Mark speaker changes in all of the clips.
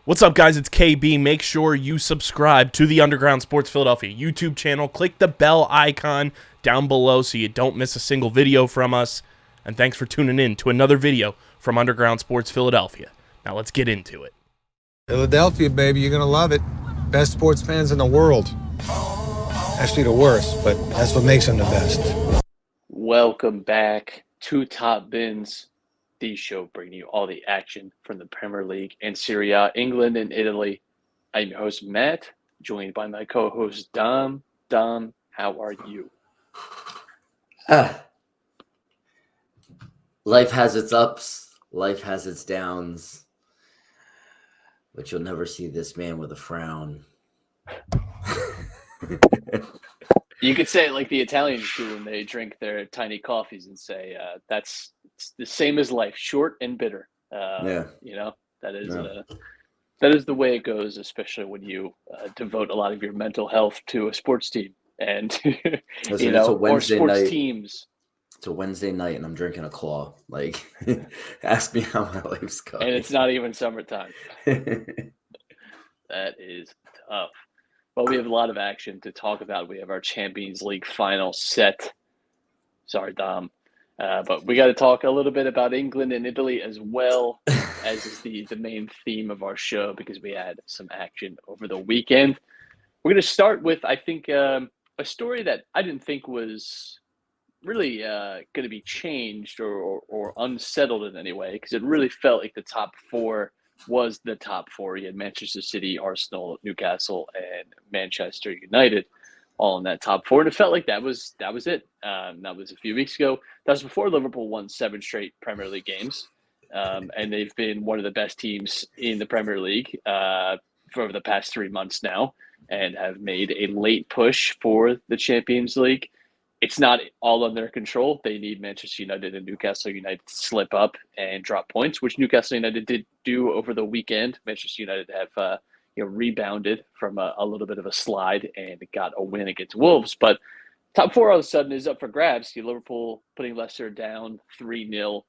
Speaker 1: What's up, guys? It's KB. Make sure you subscribe to the Underground Sports Philadelphia YouTube channel. Click the bell icon down below so you don't miss a single video from us. And thanks for tuning in to another video from Underground Sports Philadelphia. Now let's get into it.
Speaker 2: Philadelphia, baby, you're gonna love it. Best sports fans in the world. Actually, the worst, but that's what makes them the best.
Speaker 3: Welcome back to Top Bins, the show bringing you all the action from the Premier League and Serie A, England and Italy. I'm your host, Matt, joined by my co-host, Dom. Dom, how are you?
Speaker 4: Life has its ups, life has its downs, but you'll never see this man with a frown.
Speaker 3: You could say it like the Italians do when they drink their tiny coffees and say, that's the same as life, short and bitter.
Speaker 4: Yeah.
Speaker 3: You know, that is the way it goes, especially when you devote a lot of your mental health to a sports team and,
Speaker 4: Listen,
Speaker 3: or sports teams.
Speaker 4: It's a Wednesday night and I'm drinking a claw. Like, ask me how my life's going.
Speaker 3: And it's not even summertime. That is tough. Well, we have a lot of action to talk about. We have our Champions League final set. Sorry, Dom. But we got to talk a little bit about England and Italy as well, as is the main theme of our show, because we had some action over the weekend. We're going to start with, I think, a story that I didn't think was really going to be changed or unsettled in any way, because it really felt like the top four was the top four. You had Manchester City, Arsenal, Newcastle, and Manchester United all in that top four. And it felt like that was it. That was a few weeks ago. That was before Liverpool won 7 straight Premier League games. And they've been one of the best teams in the Premier League for the past 3 months now, and have made a late push for the Champions League. It's not all under their control. They need Manchester United and Newcastle United to slip up and drop points, which Newcastle United did do over the weekend. Manchester United have rebounded from a little bit of a slide and got a win against Wolves. But top four all of a sudden is up for grabs. Liverpool putting Leicester down 3-0.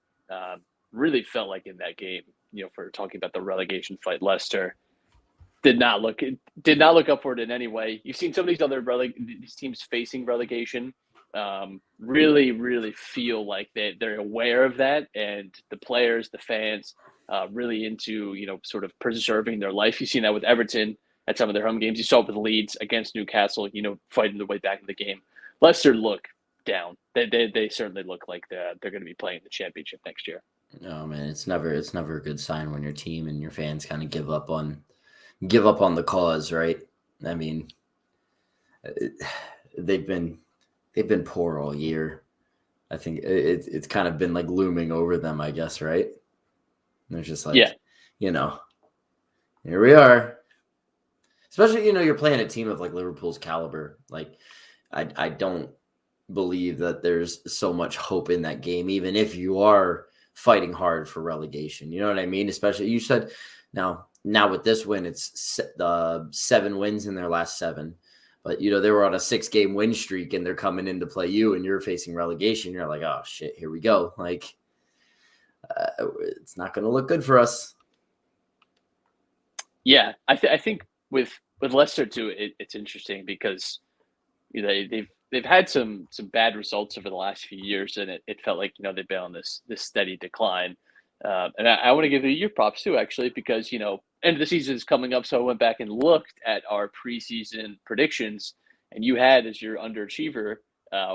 Speaker 3: Really felt like in that game, for talking about the relegation fight, Leicester did not look up for it in any way. You've seen some of these other these teams facing relegation really feel like they're aware of that, and the players, the fans, really into sort of preserving their life. You've seen that with Everton at some of their home games. You saw it with Leeds against Newcastle, fighting their way back in the game. Leicester look down. They certainly look like they're going to be playing the championship next year.
Speaker 4: No, man, it's never a good sign when your team and your fans kind of give up on the cause, right? I mean, they've been poor all year. I think it's kind of been like looming over them, I guess, right? And they're just like, here we are. Especially, you're playing a team of like Liverpool's caliber. Like, I don't believe that there's so much hope in that game, even if you are fighting hard for relegation. You know what I mean? Especially, you said now with this win, it's 7 wins in their last 7. But, they were on a 6-game win streak and they're coming in to play you and you're facing relegation. You're like, oh, shit, here we go. Like, it's not going to look good for us.
Speaker 3: Yeah, I think with Leicester, too, it's interesting because they've had some bad results over the last few years, and it felt like, they've been on this steady decline. And I want to give you your props, too, actually, because, end of the season is coming up, so I went back and looked at our preseason predictions, and you had as your underachiever,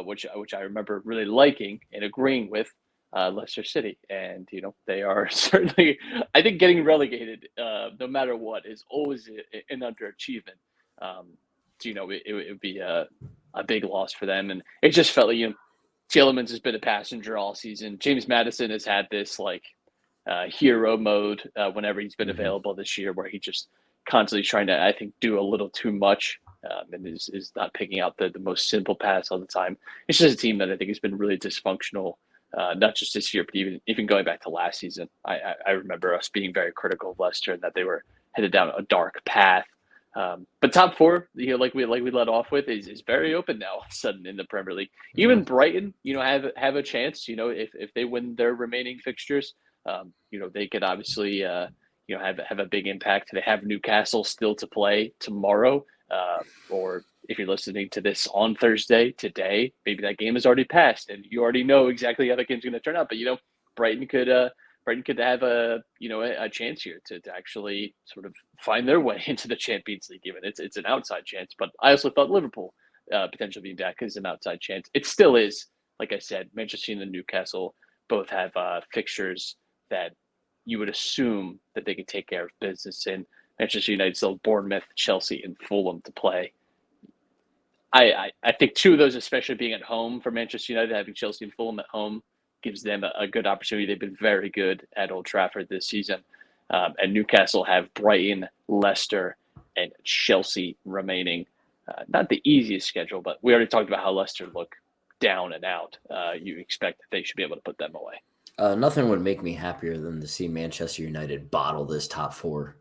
Speaker 3: which I remember really liking and agreeing with, Leicester City. And, they are certainly, I think, getting relegated, no matter what, is always an underachievement. It would be a big loss for them. And it just felt like, Tielemans has been a passenger all season. James Maddison has had this, hero mode whenever he's been available this year, where he just constantly trying to, I think, do a little too much and is not picking out the most simple pass all the time. It's just a team that I think has been really dysfunctional, not just this year, but even going back to last season. I remember us being very critical of Leicester and that they were headed down a dark path. But top four, like we led off with, is very open now all of a sudden in the Premier League. Even Brighton, have a chance, if they win their remaining fixtures. They could obviously, have a big impact. They have Newcastle still to play tomorrow, or if you're listening to this on Thursday, today, maybe that game has already passed and you already know exactly how that game's going to turn out. But Brighton could have a chance here to actually sort of find their way into the Champions League. Even it's an outside chance, but I also thought Liverpool potentially being back is an outside chance. It still is. Like I said, Manchester United and Newcastle both have fixtures that you would assume that they could take care of business in. Manchester United still have Bournemouth, Chelsea, and Fulham to play. I think two of those, especially being at home for Manchester United, having Chelsea and Fulham at home, gives them a good opportunity. They've been very good at Old Trafford this season. And Newcastle have Brighton, Leicester, and Chelsea remaining. Not the easiest schedule, but we already talked about how Leicester look down and out. You expect that they should be able to put them away.
Speaker 4: Nothing would make me happier than to see Manchester United bottle this top four.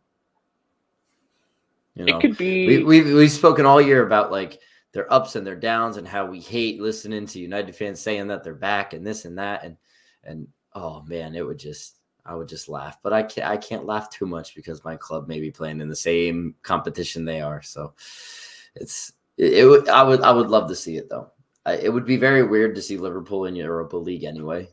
Speaker 3: It could be.
Speaker 4: We've spoken all year about like their ups and their downs and how we hate listening to United fans saying that they're back and this and that and oh man, I would just laugh. But I can't laugh too much because my club may be playing in the same competition they are. So I would love to see it though. It would be very weird to see Liverpool in Europa League anyway.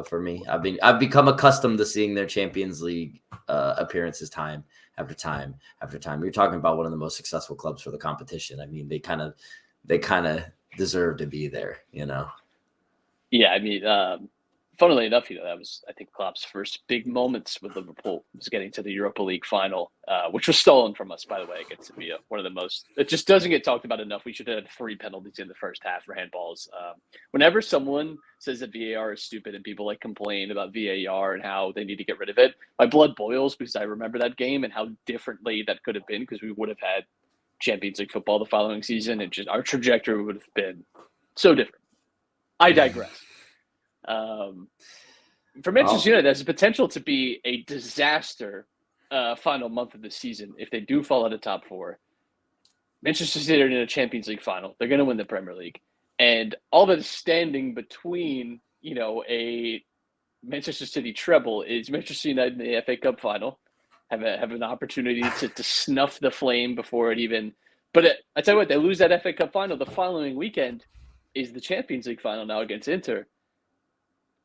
Speaker 4: For me, I've become accustomed to seeing their Champions League appearances time after time after time. You're talking about one of the most successful clubs for the competition. I mean, they kind of deserve to be there,
Speaker 3: Yeah, I mean, funnily enough, that was, I think, Klopp's first big moments with Liverpool was getting to the Europa League final, which was stolen from us, by the way, against Sevilla. One of the most – it just doesn't get talked about enough. We should have had 3 penalties in the first half for handballs. Whenever someone says that VAR is stupid and people complain about VAR and how they need to get rid of it, my blood boils because I remember that game and how differently that could have been because we would have had Champions League football the following season and just our trajectory would have been so different. I digress. For Manchester United, there's a potential to be a disaster final month of the season if they do fall out of top 4. Manchester City are in a Champions League final. They're going to win the Premier League. And all that is standing between, a Manchester City treble is Manchester United in the FA Cup final, have an opportunity to snuff the flame before it even – but I tell you what, they lose that FA Cup final. The following weekend is the Champions League final now against Inter.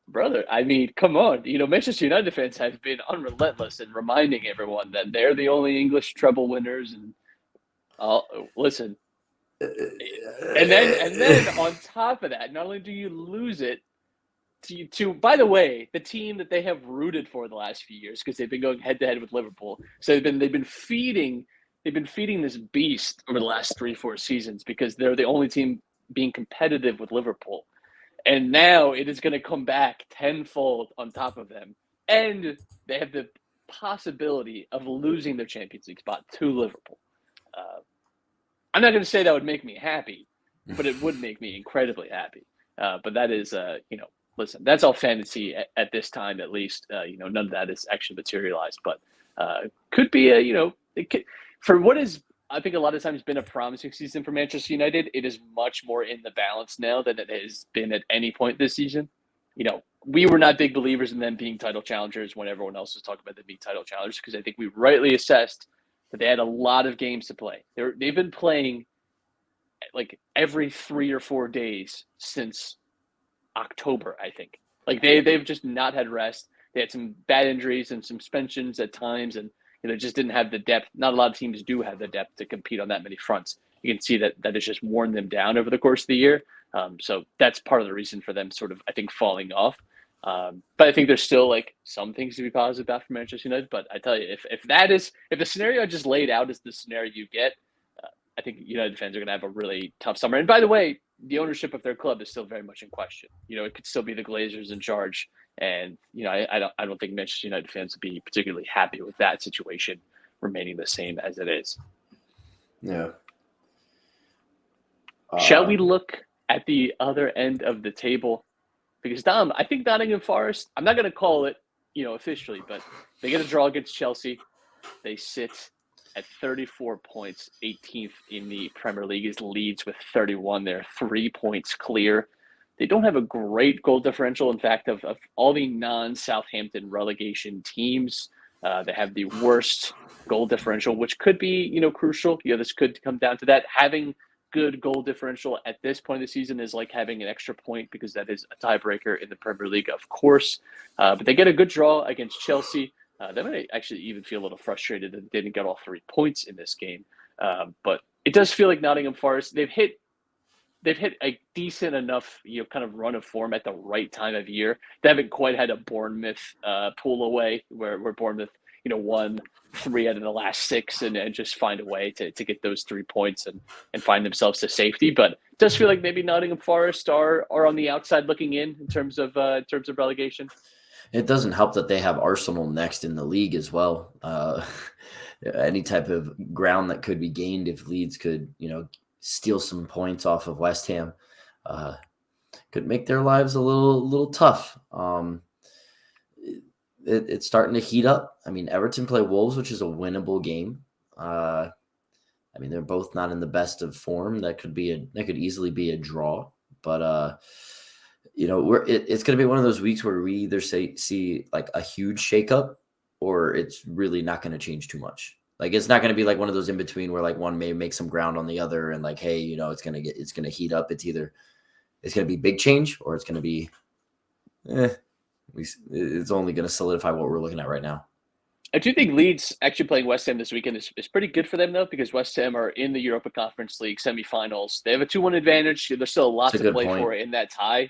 Speaker 3: Brother, I mean, come on. Manchester United fans have been unrelentless in reminding everyone that they're the only English treble winners. And listen, and then on top of that, not only do you lose it to by the way, the team that they have rooted for the last few years because they've been going head to head with Liverpool. So they've been feeding this beast over the last 3-4 seasons because they're the only team being competitive with Liverpool. And now it is going to come back tenfold on top of them. And they have the possibility of losing their Champions League spot to Liverpool. I'm not going to say that would make me happy, but it would make me incredibly happy. But that is, listen, that's all fantasy at this time, at least. None of that is actually materialized. But could be for what is, I think a lot of times been a promising season for Manchester United. It is much more in the balance now than it has been at any point this season. We were not big believers in them being title challengers when everyone else was talking about them being title challengers because I think we rightly assessed that they had a lot of games to play. They've been playing every 3 or 4 days since October, I think. They've just not had rest. They had some bad injuries and some suspensions at times, and they just didn't have the depth. Not a lot of teams do have the depth to compete on that many fronts. You can see that it's just worn them down over the course of the year. So that's part of the reason for them sort of, I think, falling off. But I think there's still some things to be positive about for Manchester United. But I tell you, if the scenario I just laid out is the scenario you get, I think United fans are going to have a really tough summer. And by the way, the ownership of their club is still very much in question. It could still be the Glazers in charge. And, I don't think Manchester United fans would be particularly happy with that situation remaining the same as it is.
Speaker 4: Yeah.
Speaker 3: Shall we look at the other end of the table? Because, Dom, I think Nottingham Forest, I'm not going to call it, officially, but they get a draw against Chelsea. They sit at 34 points, 18th in the Premier League is Leeds with 31. They're 3 points clear. They don't have a great goal differential. In fact, of all the non-Southampton relegation teams, They have the worst goal differential, which could be, crucial. This could come down to that. Having good goal differential at this point of the season is like having an extra point because that is a tiebreaker in the Premier League, of course. But they get a good draw against Chelsea. They might actually even feel a little frustrated that they didn't get all 3 points in this game. But it does feel like Nottingham Forest, they've hit a decent enough, kind of run of form at the right time of year. They haven't quite had a Bournemouth pull away where Bournemouth, won 3 out of the last 6 and just find a way to get those 3 points and find themselves to safety. But it does feel like maybe Nottingham Forest are on the outside looking in terms of relegation.
Speaker 4: It doesn't help that they have Arsenal next in the league as well. Any type of ground that could be gained if Leeds could, steal some points off of West Ham, could make their lives a little tough. It's starting to heat up. I mean, Everton play Wolves, which is a winnable game. They're both not in the best of form. That could easily be a draw. But it's going to be one of those weeks where we either see like a huge shakeup, or it's really not going to change too much. Like, it's not going to be like one of those in between where like one may make some ground on the other and like, hey, it's going to heat up. It's going to be big change, or it's going to be, it's only going to solidify what we're looking at right now.
Speaker 3: I do think Leeds actually playing West Ham this weekend is pretty good for them, though, because West Ham are in the Europa Conference League semifinals. They have a 2-1 advantage. There's still a lot to play for in that tie.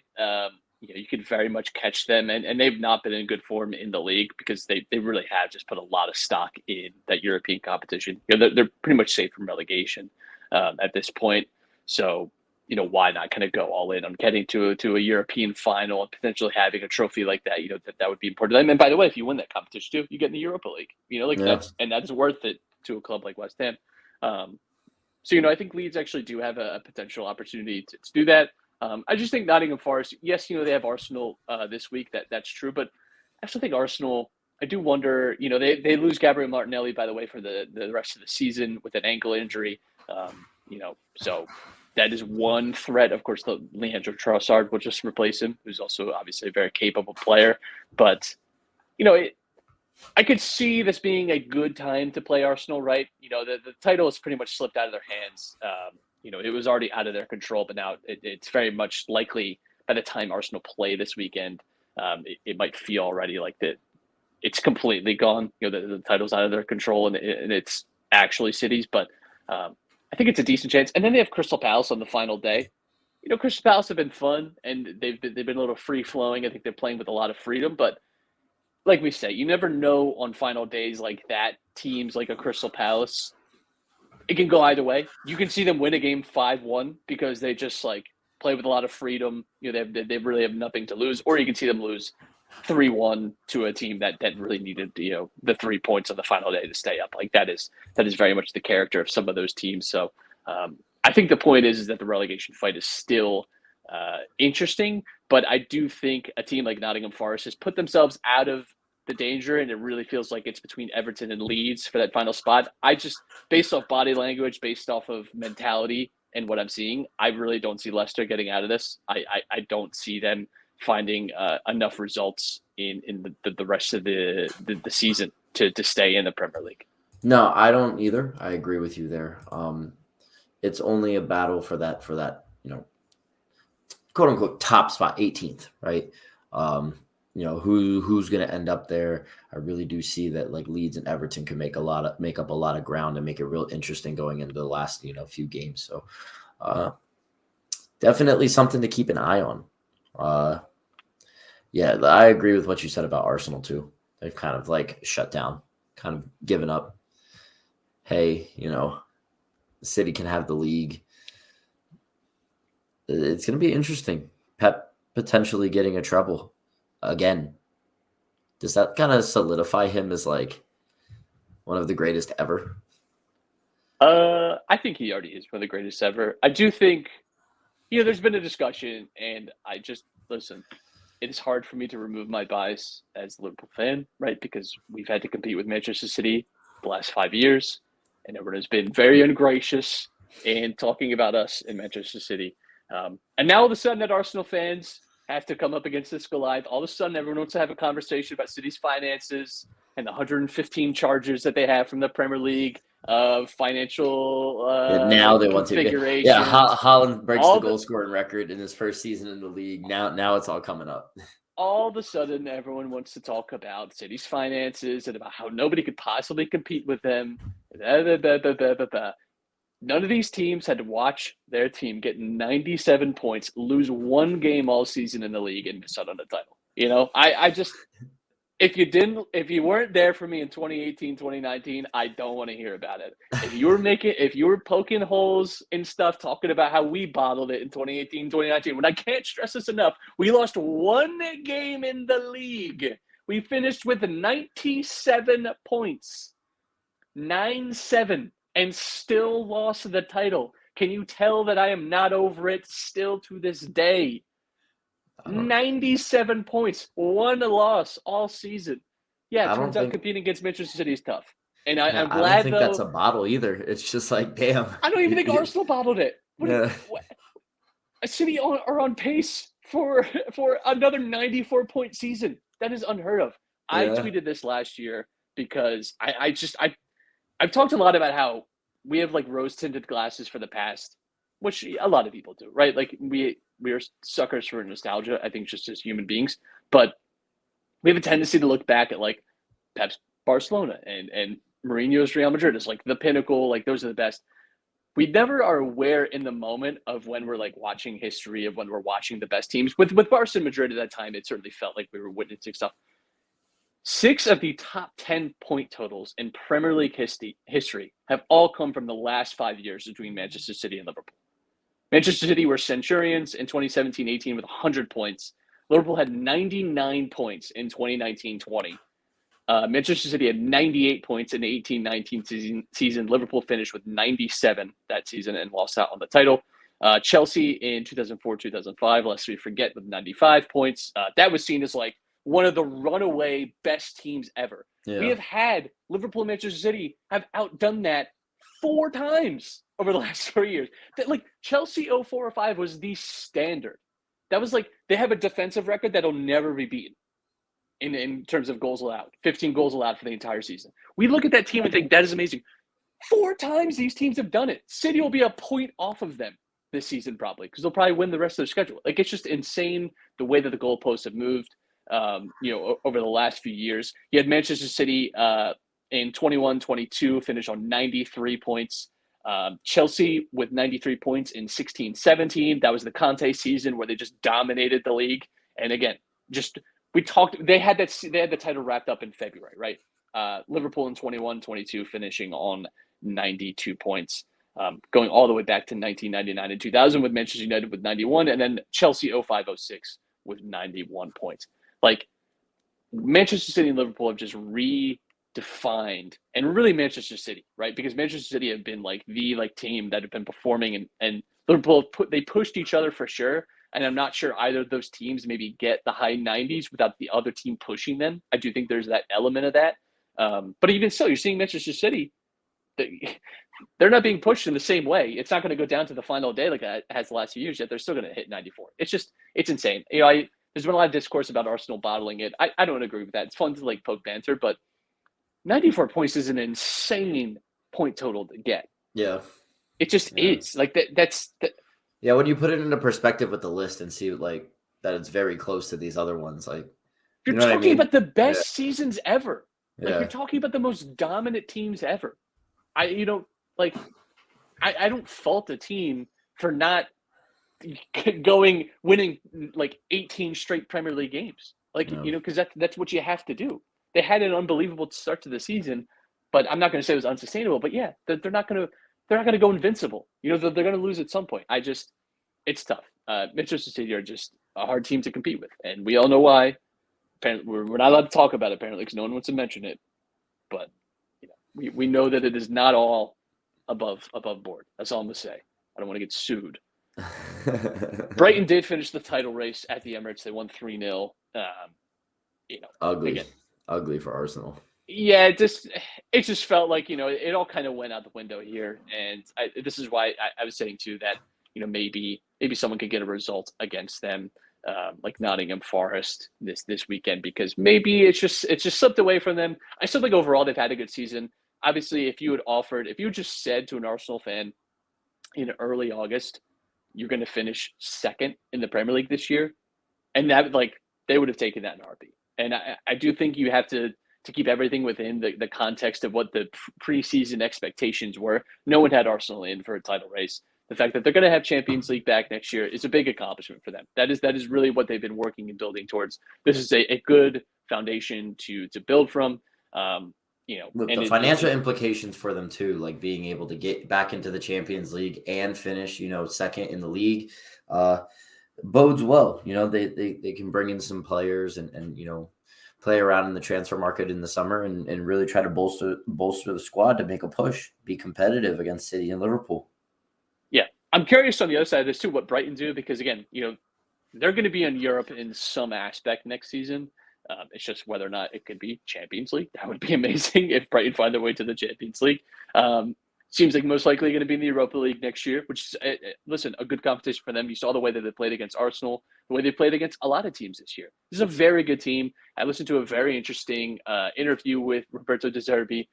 Speaker 3: You could very much catch them, and they've not been in good form in the league because they really have just put a lot of stock in that European competition. They're pretty much safe from relegation at this point. So, why not kind of go all in on getting to a European final and potentially having a trophy like that? That would be important to them. And by the way, if you win that competition too, you get in the Europa League. That's worth it to a club like West Ham. So I think Leeds actually do have a potential opportunity to do that. I just think Nottingham Forest, yes, they have Arsenal this week. That's true, but I actually think Arsenal. I do wonder. They lose Gabriel Martinelli, by the way, for the rest of the season with an ankle injury. So that is one threat. Of course, Leandro Trossard will just replace him, who's also obviously a very capable player. But I could see this being a good time to play Arsenal, right? The title has pretty much slipped out of their hands. It was already out of their control, but now it's very much likely by the time Arsenal play this weekend, it might feel already like that it's completely gone. The title's out of their control, and it's actually City's. But I think it's a decent chance. And then they have Crystal Palace on the final day. Crystal Palace have been fun, and they've been a little free flowing. I think they're playing with a lot of freedom, but like we say, you never know on final days like that. Teams like a Crystal Palace, it can go either way. You can see them win a game 5-1 because they just play with a lot of freedom. They really have nothing to lose, or you can see them lose 3-1 to a team that really needed the 3 points on the final day to stay up. That is very much the character of some of those teams. So I think the point is that the relegation fight is still interesting, but I do think a team like Nottingham Forest has put themselves out of the danger, and it really feels like it's between Everton and Leeds for that final spot. I just, based off body language, based off of mentality and what I'm seeing, I really don't see Leicester getting out of this. I don't see them finding enough results in the rest of the season to stay in the Premier League.
Speaker 4: No, I don't either. I agree with you there. It's only a battle for that, quote unquote top spot, 18th, right? Who's going to end up there. I really do see that Leeds and Everton can make up a lot of ground and make it real interesting going into the last, few games. So definitely something to keep an eye on. I agree with what you said about Arsenal too. They've kind of shut down, kind of given up. Hey, City can have the league. It's going to be interesting. Pep potentially getting a treble again. Does that kind of solidify him as one of the greatest ever?
Speaker 3: I think he already is one of the greatest ever. I do think, there's been a discussion, and I just, listen, it is hard for me to remove my bias as a Liverpool fan, right? Because we've had to compete with Manchester City the last 5 years, and everyone has been very ungracious in talking about us in Manchester City. And now all of a sudden that Arsenal fans have to come up against this Goliath. All of a sudden everyone wants to have a conversation about City's finances and the 115 charges that they have from the Premier League, financial
Speaker 4: And now they want to.
Speaker 3: configurations.
Speaker 4: Yeah, Haaland breaks the
Speaker 3: all
Speaker 4: goal scoring record in his first season in the league. Now it's all coming up.
Speaker 3: All of a sudden, everyone wants to talk about City's finances and about how nobody could possibly compete with them. None of these teams had to watch their team get 97 points, lose one game all season in the league, and miss out on the title. You know, I just if you weren't there for me in 2018, 2019, I don't want to hear about it. If you were poking holes in stuff, talking about how we bottled it in 2018, 2019, when I can't stress this enough, we lost one game in the league. We finished with 97 points, 9-7, and still lost the title. Can you tell that I am not over it still to this day? 97 points, one loss all season. Yeah, it turns out competing against Manchester City is tough. And I'm glad,
Speaker 4: I don't think that's a bottle either. It's just like, damn.
Speaker 3: I don't even think Arsenal bottled it. City are on pace for another 94-point season. That is unheard of. Yeah. I tweeted this last year because I've talked a lot about how we have like rose-tinted glasses for the past, which a lot of people do, right? Like we are suckers for nostalgia, I think, just as human beings. But we have a tendency to look back at like Pep's Barcelona and Mourinho's Real Madrid as like the pinnacle, like those are the best. We never are aware in the moment of when we're like watching history, of when we're watching the best teams. With Barca and Madrid at that time, it certainly felt like we were witnessing stuff. 6 of the top 10 point totals in Premier League history have all come from the last 5 years between Manchester City and Liverpool. Manchester City were Centurions in 2017-18 with 100 points. Liverpool had 99 points in 2019-20. Manchester City had 98 points in the 18-19 season. Liverpool finished with 97 that season and lost out on the title. Chelsea in 2004-2005, lest we forget, with 95 points. That was seen as like one of the runaway best teams ever. Yeah. We have had Liverpool and Manchester City have outdone that 4 times over the last 4 years. That like Chelsea 04-05 was the standard. That was like they have a defensive record that'll never be beaten in terms of goals allowed. 15 goals allowed for the entire season. We look at that team and think that is amazing. 4 times these teams have done it. City will be a point off of them this season probably because they'll probably win the rest of their schedule. Like it's just insane the way that the goalposts have moved. Over the last few years. You had Manchester City in 21-22 finish on 93 points. Chelsea with 93 points in 16-17. That was the Conte season where they just dominated the league. And again, they had the title wrapped up in February, right? Liverpool in 21-22 finishing on 92 points. Going all the way back to 1999 and 2000 with Manchester United with 91, and then Chelsea 05-06 with 91 points. Like Manchester City and Liverpool have just redefined, and really Manchester City, right? Because Manchester City have been like the team that have been performing, and Liverpool they pushed each other for sure. And I'm not sure either of those teams maybe get the high 90s without the other team pushing them. I do think there's that element of that. But even so, you're seeing Manchester City. They're not being pushed in the same way. It's not going to go down to the final day like that has the last few years, yet they're still going to hit 94. It's insane. You know, there's been a lot of discourse about Arsenal bottling it. I don't agree with that. It's fun to like poke banter, but 94 points is an insane point total to get.
Speaker 4: Yeah.
Speaker 3: It just is. Like that's
Speaker 4: yeah, when you put it into perspective with the list and see like that it's very close to these other ones, like
Speaker 3: you're talking about the best seasons ever. Like you're talking about the most dominant teams ever. I don't fault a team for not winning like 18 straight Premier League games. Like, because that's what you have to do. They had an unbelievable start to the season, but I'm not going to say it was unsustainable, but yeah, they're not going to go invincible. You know, they're going to lose at some point. It's tough. Manchester City are just a hard team to compete with, and we all know why. Apparently, we're not allowed to talk about it apparently because no one wants to mention it, but we know that it is not all above board. That's all I'm going to say. I don't want to get sued. Brighton did finish the title race at the Emirates. They won 3-0.
Speaker 4: Ugly for Arsenal.
Speaker 3: Yeah, it just felt like it all kind of went out the window here, and this is why I was saying too that maybe someone could get a result against them. like Nottingham Forest this weekend, because maybe it's just slipped away from them. I still think overall they've had a good season. Obviously, if you just said to an Arsenal fan in early August, you're going to finish second in the Premier League this year, and that they would have taken that in a heartbeat. And I do think you have to keep everything within the context of what the preseason expectations were. No one had Arsenal in for a title race. The fact that they're going to have Champions League back next year is a big accomplishment for them. That is really what they've been working and building towards. This is a good foundation to build from.
Speaker 4: With the financial implications for them too, like being able to get back into the Champions League and finish, second in the league, bodes well. They can bring in some players and play around in the transfer market in the summer and really try to bolster the squad to make a push, be competitive against City and Liverpool.
Speaker 3: Yeah, I'm curious on the other side of this too, what Brighton do, because again, they're going to be in Europe in some aspect next season. It's just whether or not it could be Champions League. That would be amazing if Brighton find their way to the Champions League. Seems like most likely going to be in the Europa League next year, which is, a good competition for them. You saw the way that they played against Arsenal, the way they played against a lot of teams this year. This is a very good team. I listened to a very interesting interview with Roberto De Zerbi,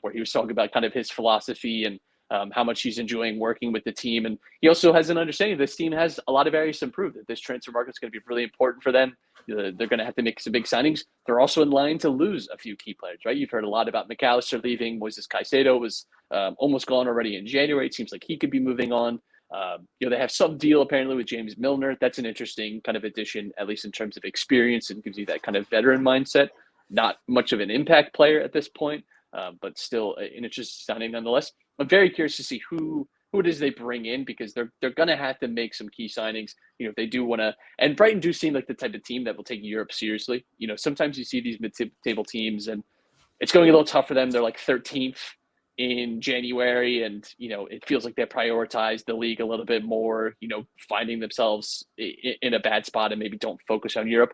Speaker 3: where he was talking about kind of his philosophy and how much he's enjoying working with the team. And he also has an understanding this team has a lot of areas to improve, that this transfer market is going to be really important for them. They're going to have to make some big signings. They're also in line to lose a few key players, right? You've heard a lot about McAllister leaving. Moises Caicedo was almost gone already in January. It seems like he could be moving on. They have some deal apparently with James Milner. That's an interesting kind of addition, at least in terms of experience, and gives you that kind of veteran mindset. Not much of an impact player at this point, but still an interesting signing nonetheless. I'm very curious to see who it is they bring in, because they're going to have to make some key signings. If they do want to, and Brighton do seem like the type of team that will take Europe seriously. Sometimes you see these mid-table teams and it's going a little tough for them. They're like 13th in January, and it feels like they prioritize the league a little bit more, finding themselves in a bad spot and maybe don't focus on Europe.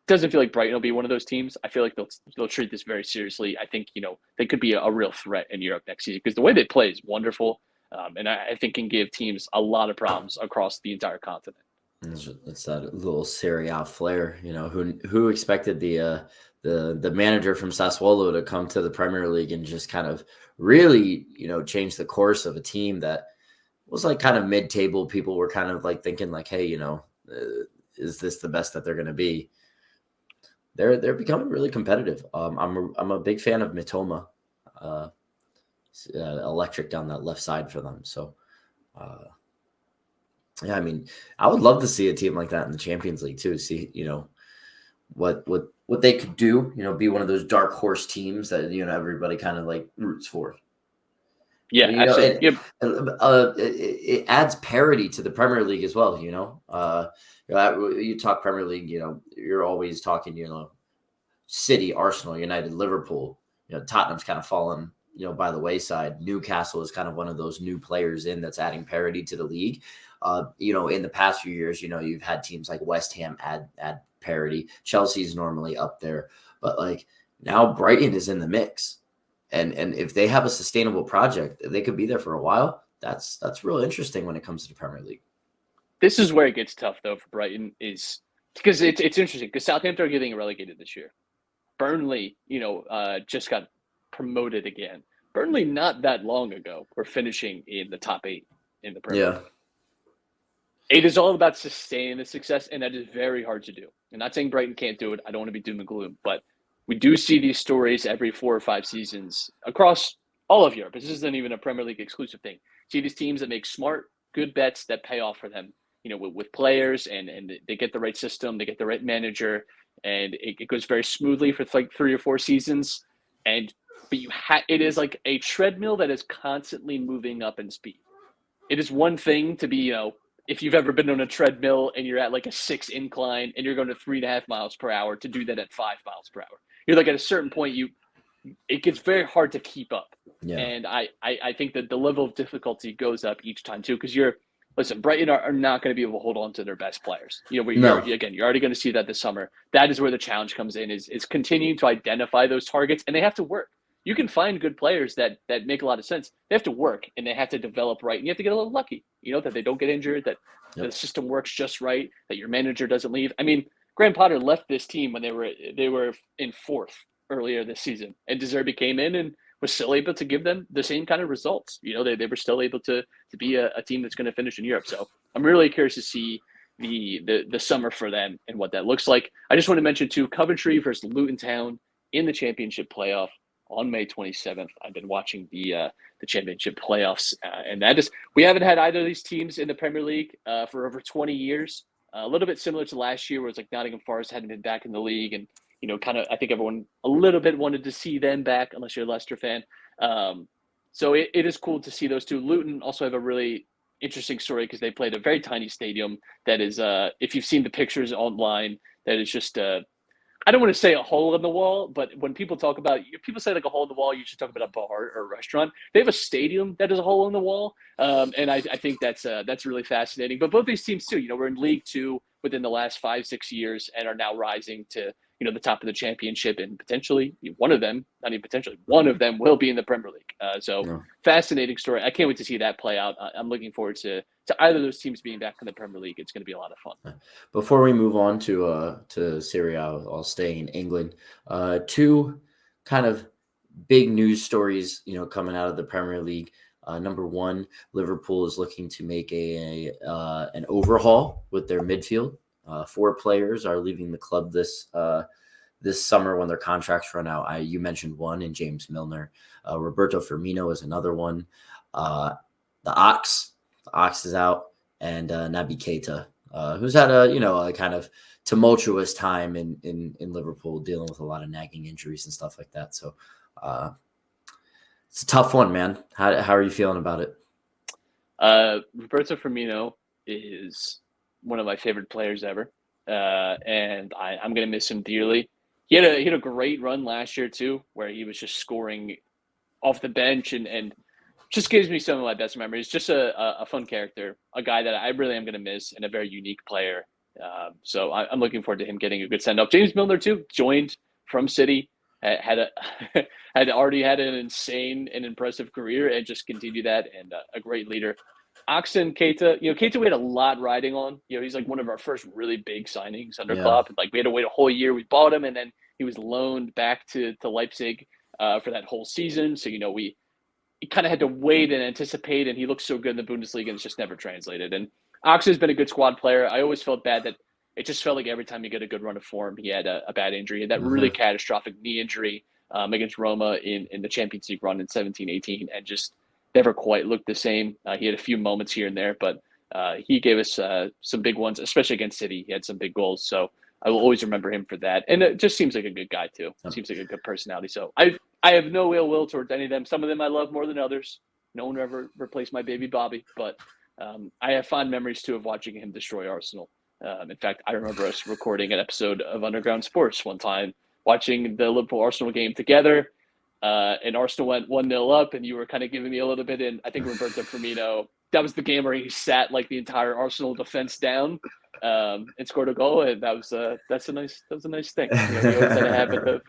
Speaker 3: Doesn't feel like Brighton will be one of those teams. I feel like they'll treat this very seriously. I think they could be a real threat in Europe next season, because the way they play is wonderful, and I think can give teams a lot of problems across the entire continent.
Speaker 4: It's that little Serie A flair. Who expected the manager from Sassuolo to come to the Premier League and just kind of really change the course of a team that was like kind of mid-table. People were kind of like thinking like, hey, is this the best that they're going to be? They're becoming really competitive. I'm a big fan of Mitoma. Electric down that left side for them. So, I mean, I would love to see a team like that in the Champions League too. See, what they could do. Be one of those dark horse teams that everybody kind of like roots for.
Speaker 3: Yeah, absolutely.
Speaker 4: It adds parity to the Premier League as well. You talk Premier League, you're always talking, City, Arsenal, United, Liverpool. Tottenham's kind of fallen, by the wayside. Newcastle is kind of one of those new players that's adding parity to the league. In the past few years, you've had teams like West Ham add parity. Chelsea's normally up there, but like now Brighton is in the mix. And if they have a sustainable project, they could be there for a while. That's real interesting when it comes to the Premier League.
Speaker 3: This is where it gets tough, though, for Brighton, is because it's interesting, because Southampton are getting relegated this year. Burnley, just got promoted again. Burnley, not that long ago, were finishing in the top 8 in the Premier League. It is all about sustaining the success, and that is very hard to do. I'm not saying Brighton can't do it. I don't want to be doom and gloom, but we do see these stories every 4 or 5 seasons across all of Europe. This isn't even a Premier League exclusive thing. See these teams that make smart, good bets that pay off for them, with players, and they get the right system, they get the right manager, and it goes very smoothly for like 3 or 4 seasons. But it is like a treadmill that is constantly moving up in speed. It is one thing to be, if you've ever been on a treadmill and you're at like a 6 incline and you're going to 3.5 miles per hour, to do that at 5 miles per hour. You're like at a certain point, it gets very hard to keep up. Yeah. And I think that the level of difficulty goes up each time too, because Brighton are not going to be able to hold on to their best players. You're already going to see that this summer. That is where the challenge comes in, is continuing to identify those targets, and they have to work. you can find good players that make a lot of sense. They have to work and they have to develop right, and you have to get a little lucky, that they don't get injured, that the system works just right, that your manager doesn't leave. I mean, Graham Potter left this team when they were in fourth earlier this season, and De Zerbi came in and was still able to give them the same kind of results. They were still able to be a team that's going to finish in Europe. So I'm really curious to see the summer for them and what that looks like. I just want to mention too, Coventry versus Luton Town in the championship playoff on May 27th. I've been watching the championship playoffs, and we haven't had either of these teams in the Premier League for over 20 years. A little bit similar to last year, where it's like Nottingham Forest hadn't been back in the league, and kind of I think everyone a little bit wanted to see them back, unless you're a Leicester fan. So it is cool to see those two. Luton also have a really interesting story because they played a very tiny stadium that is, if you've seen the pictures online, that is just I don't want to say a hole in the wall, but when people say like a hole in the wall, you should talk about a bar or a restaurant. They have a stadium that is a hole in the wall, and I think that's really fascinating. But both these teams too, we're in League Two within the last 5-6 years and are now rising to the top of the championship, and potentially one of them will be in the Premier League. Fascinating story. I can't wait to see that play out. I'm looking forward to either of those teams being back in the Premier League. It's going to be a lot of fun.
Speaker 4: Before we move on to Serie A, I'll stay in England. Two kind of big news stories, coming out of the Premier League. Number one, Liverpool is looking to make an overhaul with their midfield. 4 players are leaving the club this summer when their contracts run out. You mentioned one, in James Milner. Roberto Firmino is another one. The Ox is out, and Naby Keita, who's had a kind of tumultuous time in Liverpool, dealing with a lot of nagging injuries and stuff like that. So it's a tough one, man. How are you feeling about it?
Speaker 3: Roberto Firmino is one of my favorite players ever, and I'm going to miss him dearly. He had a great run last year too, where he was just scoring off the bench and just gives me some of my best memories. Just a fun character, a guy that I really am going to miss, and a very unique player. So I'm looking forward to him getting a good send off. James Milner too, joined from City, had already had an insane and impressive career, and just continued that, and a great leader. Oxen, Keita, Keita we had a lot riding on. He's like one of our first really big signings under Klopp. Like we had to wait a whole year. We bought him, and then he was loaned back to Leipzig for that whole season. So we kind of had to wait and anticipate, and he looked so good in the Bundesliga, and it's just never translated. And Oxen's been a good squad player. I always felt bad that it just felt like every time he got a good run of form, he had a bad injury. He had that really catastrophic knee injury against Roma in the Champions League run in 17-18, and just never quite looked the same. He had a few moments here and there, but he gave us some big ones, especially against City. He had some big goals, so I will always remember him for that. And it just seems like a good guy too. Seems like a good personality. So I have no ill will towards any of them. Some of them I love more than others. No one ever replaced my baby Bobby, but I have fond memories too of watching him destroy Arsenal. In fact, I remember us recording an episode of Underground Sports one time, watching the Liverpool-Arsenal game together. And Arsenal went 1-0 up, and you were kind of giving me a little bit in. I think Roberto Firmino, that was the game where he sat like the entire Arsenal defense down and scored a goal, and that's a nice thing. He always had a habit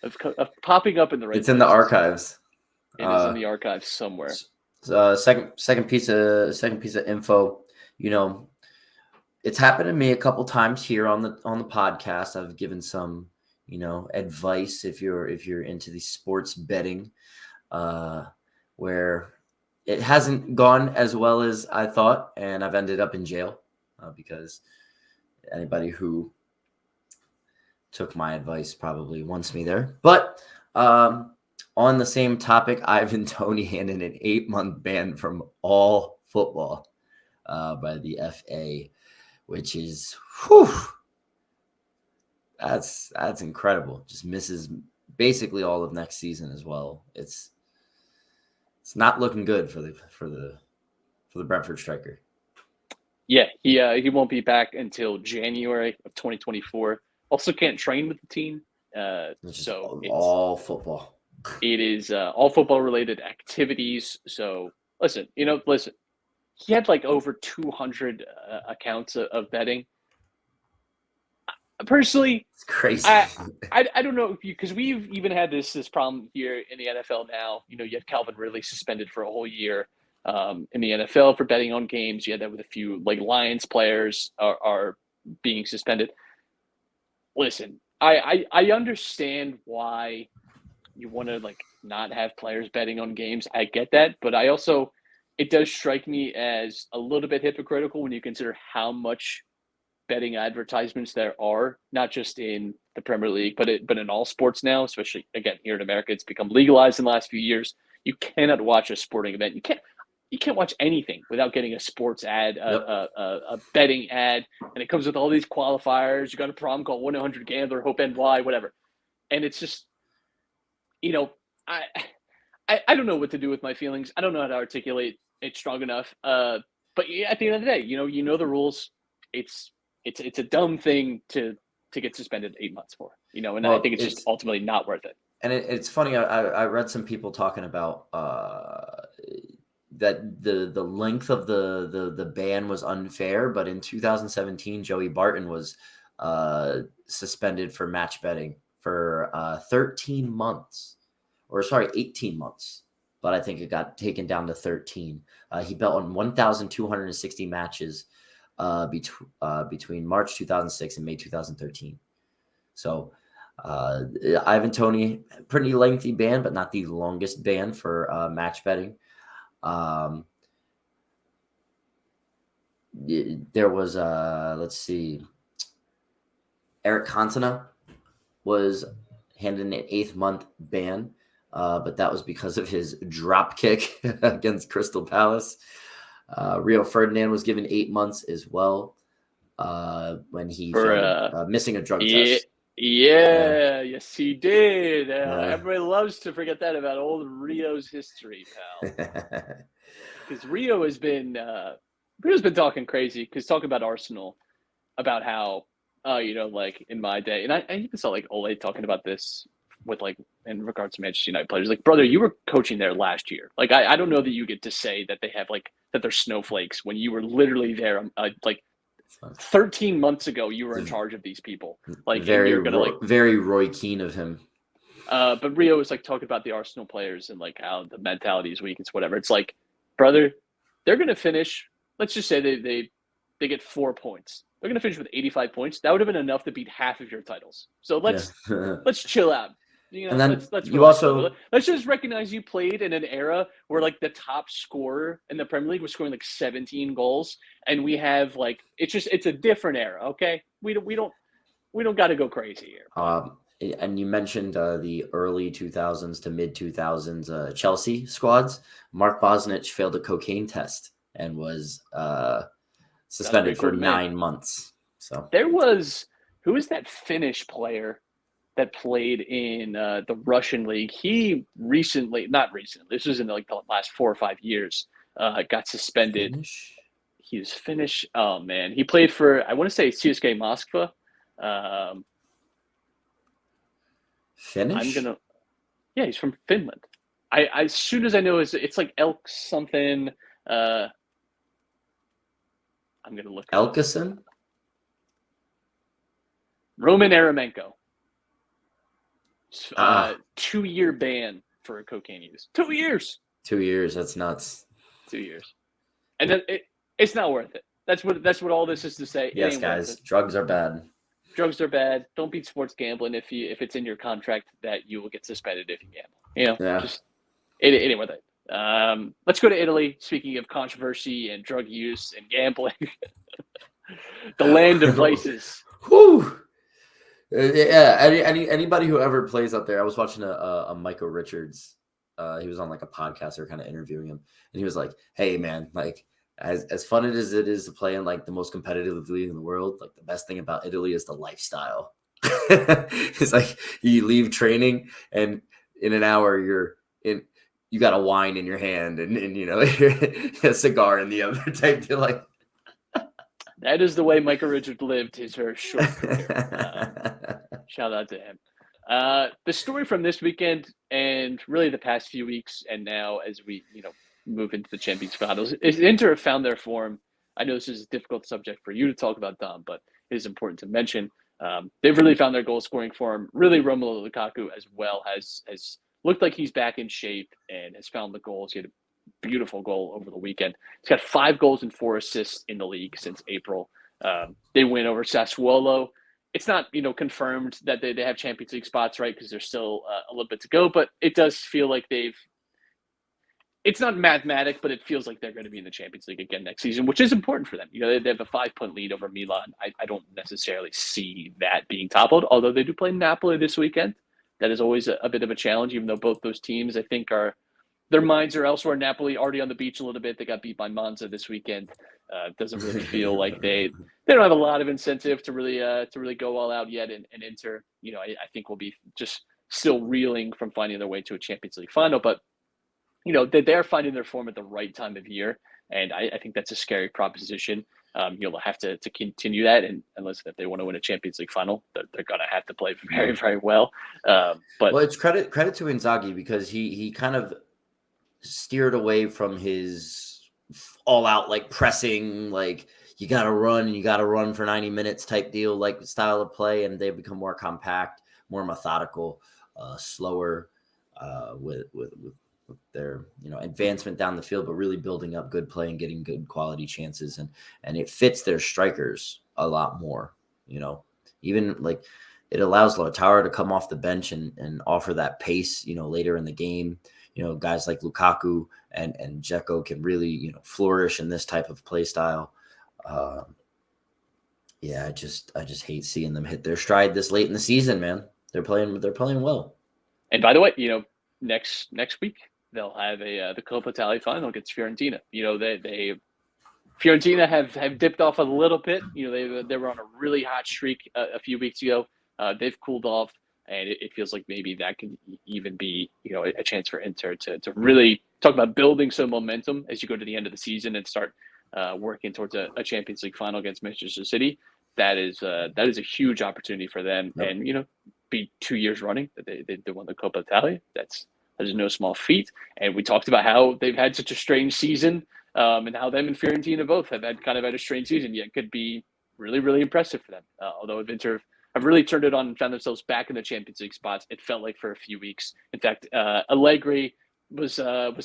Speaker 3: of popping up in the right.
Speaker 4: It's in the archives.
Speaker 3: It is in the archives somewhere.
Speaker 4: Second piece of info. It's happened to me a couple times here on the podcast. I've given some advice if you're into the sports betting, where it hasn't gone as well as I thought, and I've ended up in jail because anybody who took my advice probably wants me there. But on the same topic, Ivan Toney handed an 8-month ban from all football by the FA, which is that's incredible. Just misses basically all of next season as well. It's not looking good for the Brentford striker.
Speaker 3: Yeah, he won't be back until January of 2024. Also can't train with the team. So it's
Speaker 4: all football.
Speaker 3: It is all football related activities. So listen. He had like over 200 accounts of betting. Personally,
Speaker 4: It's crazy.
Speaker 3: I don't know because we've even had this problem here in the NFL now. You had Calvin Ridley suspended for a whole year in the NFL for betting on games. You had that with a few like Lions players are being suspended. Listen, I understand why you want to like not have players betting on games. I get that, but it does strike me as a little bit hypocritical when you consider how much betting advertisements there are, not just in the Premier League, but in all sports now, especially again here in America. It's become legalized in the last few years. You cannot watch a sporting event. You can't watch anything without getting a sports ad, a betting ad, and it comes with all these qualifiers. You got a problem, call 1-800-GAMBLER, Hope NY, whatever, and it's just, I don't know what to do with my feelings. I don't know how to articulate it strong enough. But at the end of the day, you know the rules. It's a dumb thing to get suspended 8 months for, and I think it's just ultimately not worth it.
Speaker 4: And it's funny. I read some people talking about that the length of the ban was unfair, but in 2017, Joey Barton was suspended for match betting for 13 months, or sorry, 18 months. But I think it got taken down to 13. He bet on 1,260 matches between March 2006 and May 2013. So Ivan Toney, pretty lengthy ban, but not the longest ban for match betting. There was let's see, Eric Cantona was handed an 8-month ban, but that was because of his drop kick against Crystal Palace. Rio Ferdinand was given 8 months as well when he found, missing a drug test.
Speaker 3: Yeah, yes, he did. Everybody loves to forget that about old Rio's history, pal. Because Rio has been talking crazy. Because talking about Arsenal, about how like in my day, and I even saw like Ole talking about this with like in regards to Manchester United players. Like, brother, you were coaching there last year. Like, I don't know that you get to say that they have like that they're snowflakes when you were literally there. Like 13 months ago, you were in charge of these people. Like,
Speaker 4: very Roy Keane of him.
Speaker 3: But Rio was like talking about the Arsenal players and like how the mentality is weak. It's whatever. It's like, brother, they're gonna finish. Let's just say they get 4 points. They're gonna finish with 85 points. That would have been enough to beat half of your titles. So let's chill out.
Speaker 4: And then
Speaker 3: let's just recognize you played in an era where like the top scorer in the Premier League was scoring like 17 goals, and we have like it's a different era. Okay, we don't got to go crazy here.
Speaker 4: And you mentioned the early 2000s to mid 2000s Chelsea squads. Mark Bosnich failed a cocaine test and was suspended for 9 months. So
Speaker 3: there was who is that Finnish player that played in the Russian league? He not recently, this was in like the last 4 or 5 years, got suspended.
Speaker 4: Finnish?
Speaker 3: He was Finnish. Oh man, he played for, I want to say CSKA Moskva.
Speaker 4: Finnish?
Speaker 3: Yeah, he's from Finland. I as soon as I know it's like Elk something. I'm gonna look.
Speaker 4: Elkison?
Speaker 3: Roman Aremenko. 2-year ban for cocaine use. 2 years.
Speaker 4: 2 years. That's nuts.
Speaker 3: 2 years, and then it's not worth it. That's what all this is to say.
Speaker 4: Yes, guys, drugs are bad.
Speaker 3: Drugs are bad. Don't be sports gambling if it's in your contract that you will get suspended if you gamble.
Speaker 4: Yeah.
Speaker 3: Just it ain't worth it. Let's go to Italy. Speaking of controversy and drug use and gambling, the land of vices.
Speaker 4: Whew. Yeah, anybody who ever plays out there. I was watching a Michael Richards. He was on like a podcast. They were kind of interviewing him, and he was like, "Hey, man, like as fun as it is to play in like the most competitive league in the world, like the best thing about Italy is the lifestyle." It's like you leave training, and in an hour you got a wine in your hand, and a cigar in the other type deal. Like
Speaker 3: that is the way Michael Richards lived his very short career. Shout out to him. The story from this weekend and really the past few weeks, and now as we move into the Champions Finals, is Inter have found their form. I know this is a difficult subject for you to talk about, Dom, but it is important to mention. They've really found their goal scoring form. Really, Romelu Lukaku as well has looked like he's back in shape and has found the goals. He had a beautiful goal over the weekend. He's got 5 goals and 4 assists in the league since April. They win over Sassuolo. It's not, confirmed that they have Champions League spots, right? Because there's still a little bit to go, but it does feel like it's not mathematic, but it feels like they're going to be in the Champions League again next season, which is important for them. They have a 5-point lead over Milan. I don't necessarily see that being toppled, although they do play Napoli this weekend. That is always a bit of a challenge, even though both those teams, I think, their minds are elsewhere. Napoli already on the beach a little bit. They got beat by Monza this weekend. Doesn't really feel like they don't have a lot of incentive to really go all out yet. And Inter, I think will be just still reeling from finding their way to a Champions League final. But they're finding their form at the right time of year, and I think that's a scary proposition. You'll have to continue that, and listen, if they want to win a Champions League final, they're going to have to play very, very well. But
Speaker 4: it's credit to Inzaghi, because he kind of steered away from his all-out pressing, you got to run and you got to run for 90 minutes type deal, style of play, and they've become more compact, more methodical, slower with their advancement down the field, but really building up good play and getting good quality chances, and it fits their strikers a lot more. Even it allows Lautaro to come off the bench and offer that pace later in the game. Guys like Lukaku and Dzeko can really flourish in this type of play style. I just hate seeing them hit their stride this late in the season, man. They're playing well.
Speaker 3: And by the way, next week they'll have the Coppa Italia final against Fiorentina. Fiorentina have dipped off a little bit. They were on a really hot streak a few weeks ago. They've cooled off, and it feels like maybe that could even be a chance for Inter to really talk about building some momentum as you go to the end of the season and start working towards a Champions League final against Manchester City. That is a huge opportunity for them, yep. And be 2 years running that they won the Coppa Italia. That's no small feat. And we talked about how they've had such a strange season, and how them and Fiorentina both have had a strange season, yet could be really, really impressive for them. Although Inter have really turned it on and found themselves back in the Champions League spots, it felt like for a few weeks. In fact, Allegri was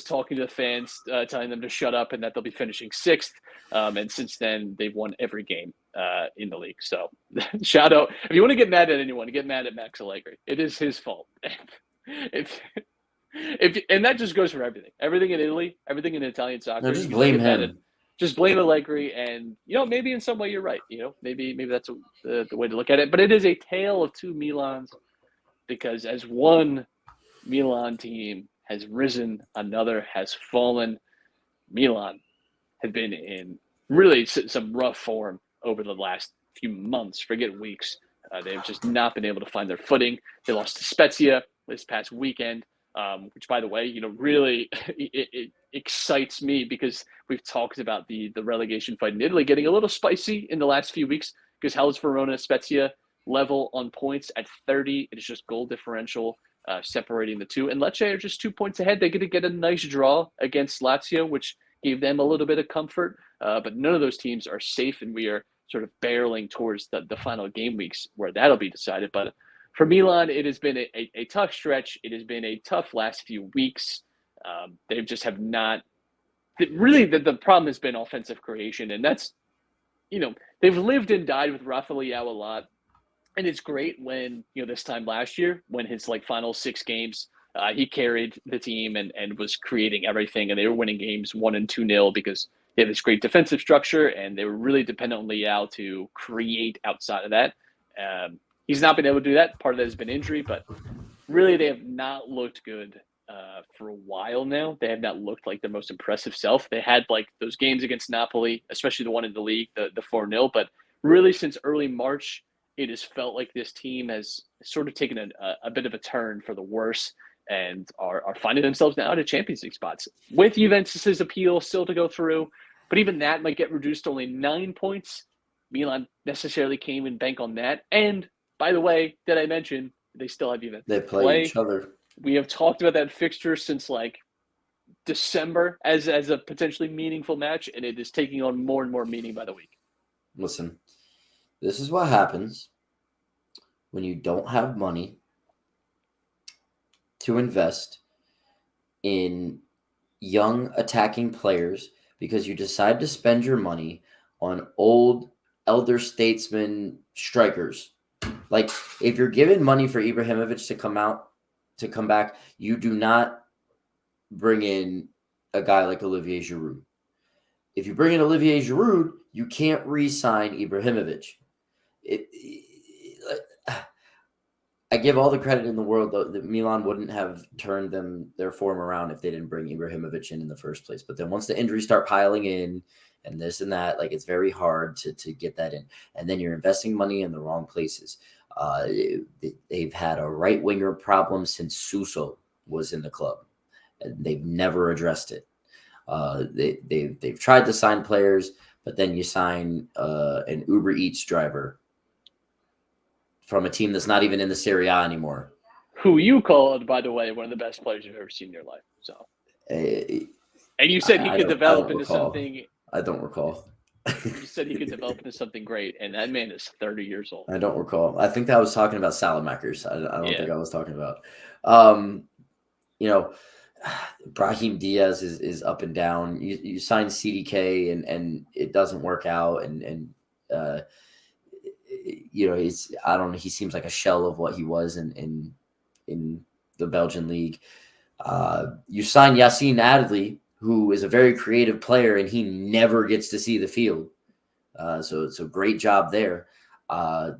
Speaker 3: talking to the fans, telling them to shut up and that they'll be finishing 6th. And since then, they've won every game in the league. So shout out. If you want to get mad at anyone, get mad at Max Allegri. It is his fault. And that just goes for everything. Everything in Italy, everything in Italian soccer.
Speaker 4: No, just blame him.
Speaker 3: Just blame Allegri, and maybe in some way you're right. Maybe that's the way to look at it. But it is a tale of 2 Milans, because as one Milan team has risen, another has fallen. Milan have been in really some rough form over the last few months, forget weeks. They've just not been able to find their footing. They lost to Spezia this past weekend, which, by the way, really it excites me, because we've talked about the relegation fight in Italy getting a little spicy in the last few weeks, because Hellas Verona, Spezia level on points at 30. It is just goal differential separating the two. And Lecce are just 2 points ahead. They get to get a nice draw against Lazio, which gave them a little bit of comfort. But none of those teams are safe, and we are sort of barreling towards the final game weeks where that'll be decided. But for Milan, it has been a tough stretch. It has been a tough last few weeks. They just have not – really the problem has been offensive creation, and that's – they've lived and died with Rafa Leao a lot. And it's great when, this time last year, when his final 6 games, he carried the team and was creating everything, and they were winning games 1 and 2-0 because they have this great defensive structure, and they were really dependent on Leao to create outside of that. He's not been able to do that. Part of that has been injury, but really they have not looked good for a while now. They have not looked like their most impressive self. They had those games against Napoli, especially the one in the league, the 4-0, but really since early March, it has felt like this team has sort of taken a bit of a turn for the worse and are finding themselves now at Champions League spots. With Juventus's appeal still to go through, but even that might get reduced to only 9 points. Milan necessarily came and bank on that. And, by the way, did I mention they still have Juventus?
Speaker 4: They play each other.
Speaker 3: We have talked about that fixture since, December as a potentially meaningful match, and it is taking on more and more meaning by the week.
Speaker 4: Listen. This is what happens when you don't have money to invest in young attacking players because you decide to spend your money on old elder statesman strikers. Like, if you're giving money for Ibrahimovic to come back, you do not bring in a guy like Olivier Giroud. If you bring in Olivier Giroud, you can't re-sign Ibrahimovic. I give all the credit in the world, though, that Milan wouldn't have turned their form around if they didn't bring Ibrahimovic in the first place. But then once the injuries start piling in and this and that, like, it's very hard to get that in. And then you're investing money in the wrong places. They've had a right winger problem since Suso was in the club, and they've never addressed it. They've tried to sign players, but then you sign an Uber Eats driver from a team that's not even in the Serie A anymore.
Speaker 3: Who you called, by the way, one of the best players you've ever seen in your life. So, and you said he could develop into something.
Speaker 4: I don't recall.
Speaker 3: You said he could develop into something great, and that man is 30 years old.
Speaker 4: I don't recall. I think that I was talking about Salamakers. I don't think I was talking about. Brahim Diaz is up and down. You sign CDK and it doesn't work out, and I don't know. He seems like a shell of what he was in the Belgian league. You sign Yassine Adli, who is a very creative player, and he never gets to see the field. So it's a great job there. I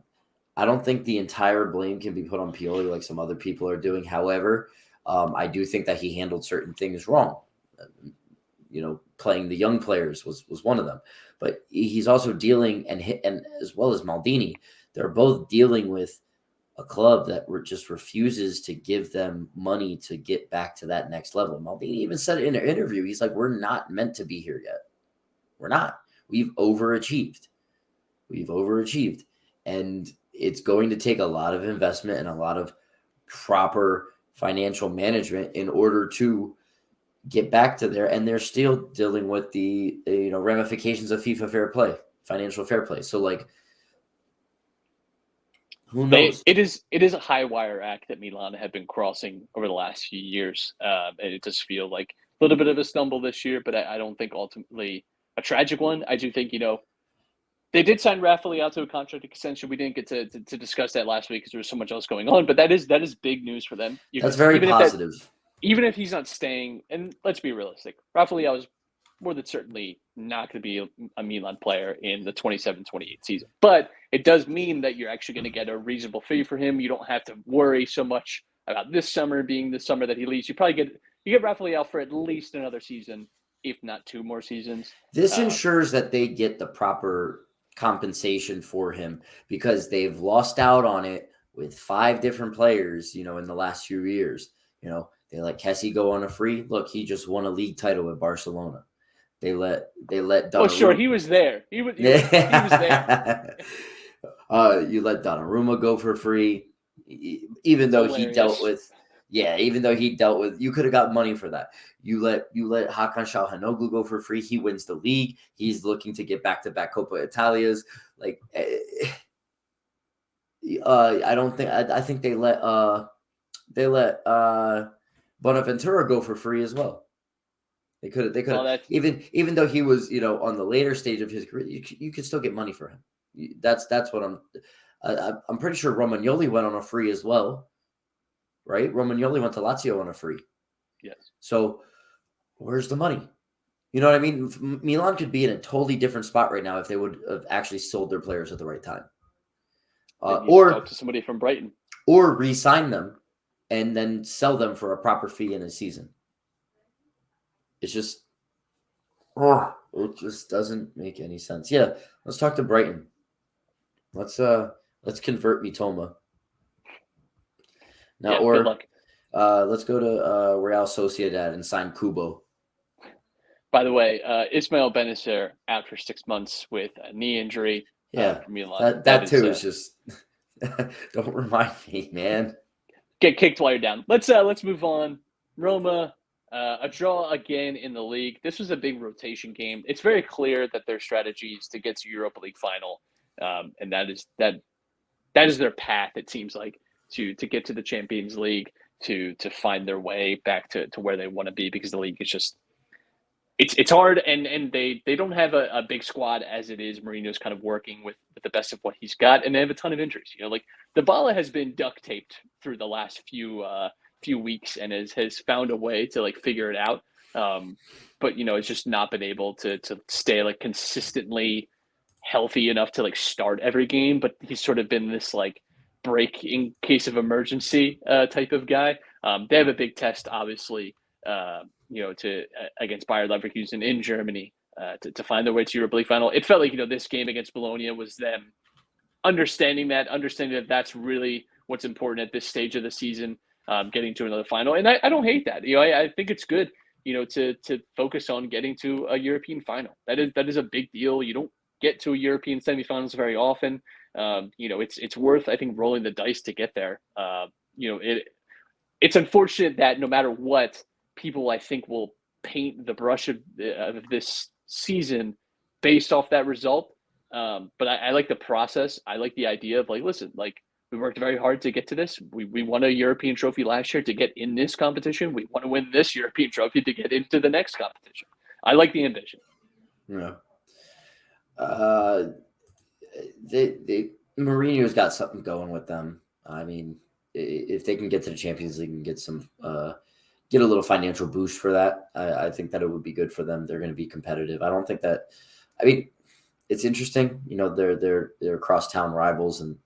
Speaker 4: don't think the entire blame can be put on Pioli like some other people are doing. However, I do think that he handled certain things wrong. Playing the young players was one of them. But he's also dealing, and as well as Maldini, they're both dealing with a club that just refuses to give them money to get back to that next level. Maldini even said it in an interview. He's like, we're not meant to be here yet. We're not. We've overachieved. And it's going to take a lot of investment and a lot of proper financial management in order to get back to there. And they're still dealing with the ramifications of FIFA fair play, financial fair play. So, like, who knows?
Speaker 3: It is a high wire act that Milan had been crossing over the last few years. And it does feel like a little bit of a stumble this year, but I don't think ultimately a tragic one. I do think, they did sign Rafael to a contract extension. We didn't get to discuss that last week because there was so much else going on, but that is big news for them.
Speaker 4: That's very positive.
Speaker 3: Even if he's not staying, and let's be realistic, Rafael is more than certainly not going to be a Milan player in the 27-28 season. But it does mean that you're actually going to get a reasonable fee for him. You don't have to worry so much about this summer being the summer that he leaves. You get Rafael for at least another season, if not 2 more seasons.
Speaker 4: This ensures that they get the proper compensation for him, because they've lost out on it with 5 different players, in the last few years. They let Kessie go on a free. Look, he just won a league title with Barcelona. They let Donnarumma.
Speaker 3: Oh, sure, he was there. He was there.
Speaker 4: You let Donnarumma go for free, even though he dealt with. Yeah, even though he dealt with, you could have got money for that. You let Hakan Çalhanoğlu go for free. He wins the league. He's looking to get back-to-back Coppa Italias. Like, I think they let Bonaventura go for free as well. They could have even though he was on the later stage of his career, you could still get money for him. That's what I'm pretty sure Romagnoli went on a free as well. Right? Romagnoli went to Lazio on a free.
Speaker 3: Yes. So
Speaker 4: where's the money? You know what I mean? Milan could be in a totally different spot right now if they would have actually sold their players at the right time. Or
Speaker 3: talk to somebody from Brighton.
Speaker 4: Or re-sign them and then sell them for a proper fee in a season. It's just, it just doesn't make any sense. Yeah, let's talk to Brighton. Let's convert Mitoma. Now,
Speaker 3: good luck.
Speaker 4: Let's go to Real Sociedad and sign Kubo.
Speaker 3: By the way, Ismail Benacer out for 6 months with a knee injury.
Speaker 4: Yeah,
Speaker 3: for Milan.
Speaker 4: That too is just don't remind me, man.
Speaker 3: Get kicked while you're down. Let's move on. Roma, a draw again in the league. This was a big rotation game. It's very clear that their strategy is to get to Europa League final, and that that is their path, it seems like, to get to the Champions League, to find their way back to where they want to be, because the league is just it's hard, and they don't have a big squad as it is. Mourinho's kind of working with the best of what he's got, and they have a ton of injuries. Like Dybala has been duct taped through the last few weeks and has found a way to like figure it out. But it's just not been able to stay like consistently healthy enough to like start every game. But he's sort of been this like break in case of emergency type of guy. They have a big test, obviously, to against Bayer Leverkusen in Germany to find their way to Europa League final. It felt like this game against Bologna was them understanding that that's really what's important at this stage of the season, getting to another final. And I don't hate that. I think it's good, to focus on getting to a European final. That is a big deal. You don't get to a European semifinals very often. It's worth, I think, rolling the dice to get there. It's unfortunate that no matter what, people, I think, will paint the brush of this season based off that result. But I like the process. I like the idea of like, listen, like we worked very hard to get to this. We won a European trophy last year to get in this competition. We want to win this European trophy to get into the next competition. I like the ambition.
Speaker 4: Yeah. Mourinho's got something going with them. I mean, if they can get to the Champions League and get get a little financial boost for that, I think that it would be good for them. They're going to be competitive. I don't think that. I mean, it's interesting. They're crosstown rivals, and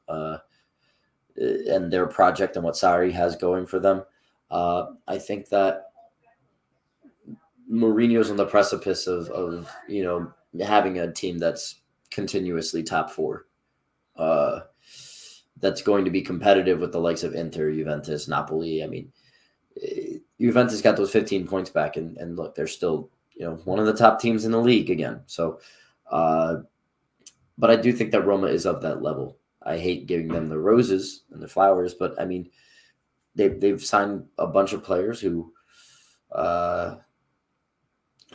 Speaker 4: their project and what Sarri has going for them. I think that Mourinho's on the precipice of having a team that's continuously top four. That's going to be competitive with the likes of Inter, Juventus, Napoli. I mean, Juventus got those 15 points back, and look, they're still one of the top teams in the league again. So, but I do think that Roma is of that level. I hate giving them the roses and the flowers, but I mean, they've signed a bunch of players who have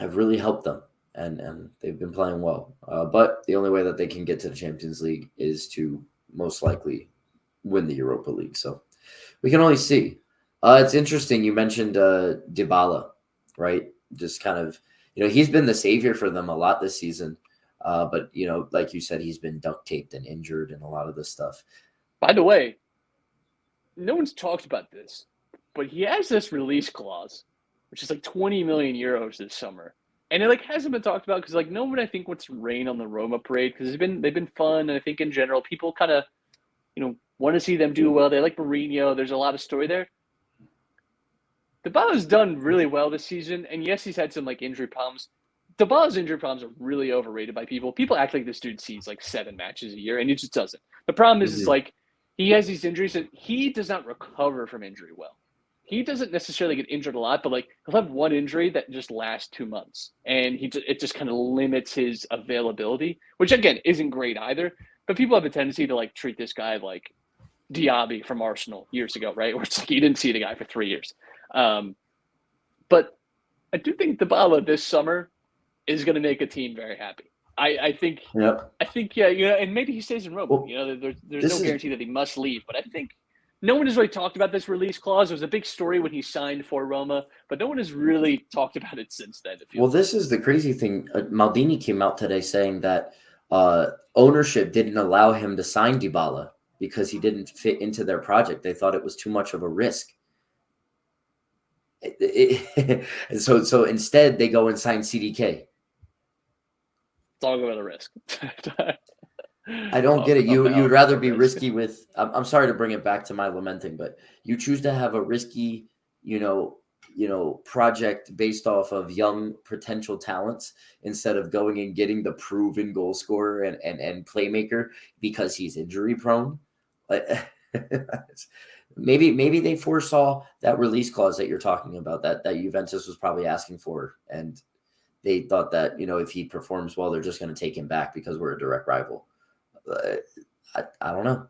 Speaker 4: really helped them, and they've been playing well. But the only way that they can get to the Champions League is to most likely win the Europa League. So we can only see. It's interesting. You mentioned Dybala, right? Just kind of, he's been the savior for them a lot this season. But, like you said, he's been duct taped and injured and a lot of this stuff.
Speaker 3: By the way, no one's talked about this, but he has this release clause, which is like 20 million euros this summer. And it hasn't been talked about because no one, I think, wants to rain on the Roma parade because they've been fun. And I think in general, people kind of, want to see them do well. They like Mourinho. There's a lot of story there. Dybala's done really well this season. And yes, he's had some injury problems. Dybala's injury problems are really overrated by people. People act like this dude sees 7 matches a year, and he just doesn't. The problem is, he has these injuries and he does not recover from injury well. He doesn't necessarily get injured a lot, but he'll have one injury that just lasts 2 months, and it just kind of limits his availability, which again isn't great either. But people have a tendency to treat this guy like Diaby from Arsenal years ago, right? Where it's you didn't see the guy for 3 years. But I do think Dybala this summer is going to make a team very happy. I think, and maybe he stays in Roma. Well, there's no guarantee that he must leave, but I think no one has really talked about this release clause. It was a big story when he signed for Roma, but no one has really talked about it since then.
Speaker 4: Well, this is the crazy thing. Maldini came out today saying that ownership didn't allow him to sign Dybala because he didn't fit into their project. They thought it was too much of a risk. So instead, they go and sign CDK.
Speaker 3: It's all about a risk.
Speaker 4: I don't get it. You would rather be risky with. I'm sorry to bring it back to my lamenting, but you choose to have a risky, project based off of young potential talents instead of going and getting the proven goal scorer and playmaker because he's injury prone. Maybe they foresaw that release clause that you're talking about that Juventus was probably asking for, and they thought that if he performs well, they're just going to take him back because we're a direct rival. I don't know.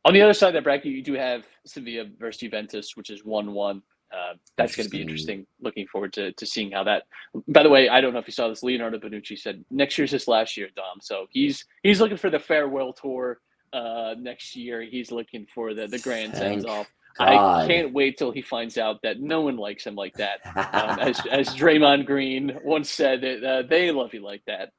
Speaker 3: On the other side of that bracket, you do have Sevilla versus Juventus, which is 1-1. That's going to be interesting. Looking forward to seeing how that. By the way, I don't know if you saw this. Leonardo Bonucci said next year's his last year, Dom. So he's looking for the farewell tour next year. He's looking for the grand
Speaker 4: Thank
Speaker 3: sends off.
Speaker 4: God.
Speaker 3: I can't wait till he finds out that no one likes him like that. As Draymond Green once said, that they love you like that.